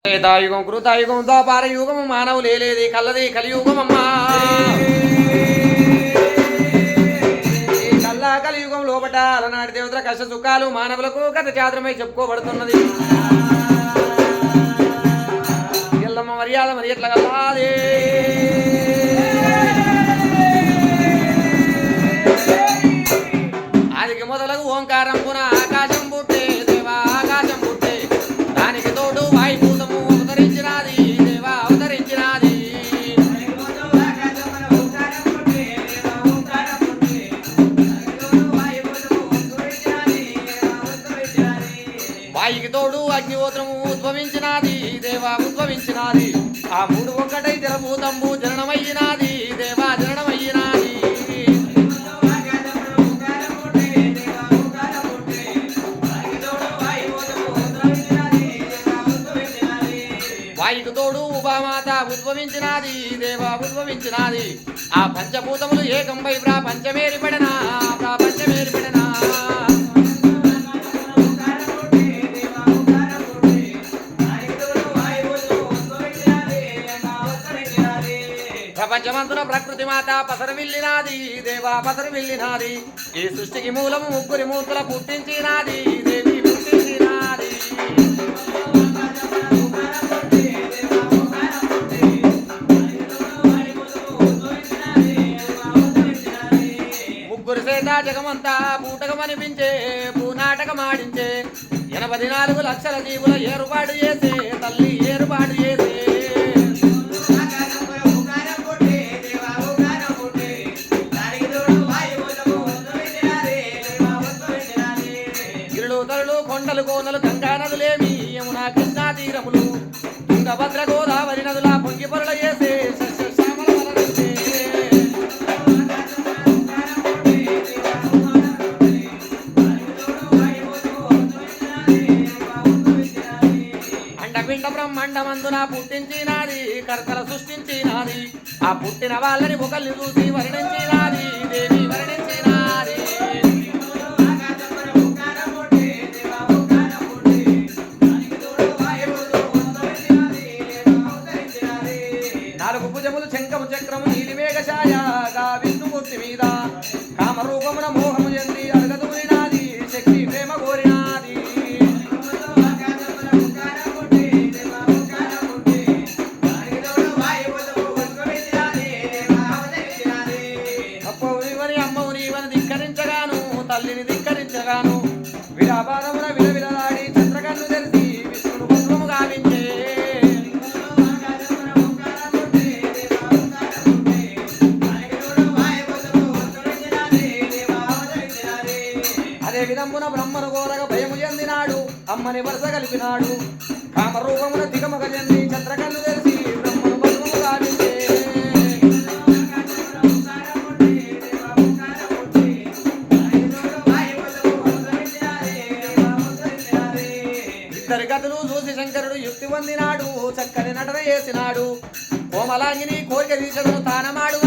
త్రేతాయుగం కృతాయుగం ద్వాపార యుగము మానవులు లేది కల్లది కలియుగమమ్మా ఈ కల్లా కలియుగం లోపట అలనాటి దేవతల కష్ట సుఖాలు మానవులకు కథ చాత్రమై చెప్పుకోబడుతున్నది ఎల్లమ్మ మర్యాద మరి ఎట్లా కల్లాది ఆదికి మొదలకు ఓంకారం పున ఆకాశం పుట్టే దేవా ఆకాశం పుట్టే దానికి తోడు వాయుభూతము అవతరించినాది దేవా అవతరించినాది వాయుకి తోడు అగ్నిహోత్రము ఉద్భవించినాది దేవా ఉద్భవించినాది ఆ మూడు ఒక్కటై తెరభూతంబు జననమయ్యినాది దేవా జననమయ్యినాది వాయుకు తోడు ఉభామాత ఉద్భవించినాది దేవా ఉద్భవించినాది ఆ పంచభూతములు ఏకంపై ప్రాపంచమేరిపడనా ప్రాపంచమేరిపడనా ప్రపంచమంతున ప్రకృతి మాత పసరవిల్లినాది దేవా పసరవిల్లినాది ఈ సృష్టికి మూలము ముగ్గురి మూర్తుల పుట్టించినాది దేవి పుట్టించినాది ముగ్గురు సేత జగమంతా పూటకమనిపించే పూనాటకమాడించే 84 లక్షల జీవుల ఏర్పాటు చేసే తల్లి ఏర్పాటు చేసే కొండలు కోనలు గంగా నదులేమి యమునా కృష్ణా తీరములు తుంగభద్ర గోదావరి నదుల పొంగి పొరల చేసే అండపిండ బ్రహ్మాండమందున పుట్టించినాది కర్తల సృష్టించినాది ఆ పుట్టిన వాళ్ళని ఒకళ్ళు చూసి వర్ణించినాది దేవి వర్ణించినాది భుజములు శంఖము చక్రము నీలిమేఘఛాయగా విష్ణుమూర్తి మీద కామరూపమున మోహము చెంది అడగదూరినాది శక్తి ప్రేమ కోరినాది అప్పవు నీవని అమ్మవు నీవని ధిక్కరించగాను తల్లిని ధిక్కరించగాను విరాపాదమున విలవిలలాడి చంద్రకన్ను తెరిచి విష్ణుడు పుష్పము గావించే విదంబున బ్రహ్మను కోరగ భయము చెందినాడు అమ్మని వరుస కలిపినాడు కామరూపమున దిగమగ చెంది చంద్రకన్ను తెలిసి బ్రహ్మను పద్మము గావించే ఇద్దరి గతులు చూసి శంకరుడు యుక్తి పొందినాడు చక్కని నటన చేసినాడు కోమలాంగిని కోరిక తీసను తానమాడు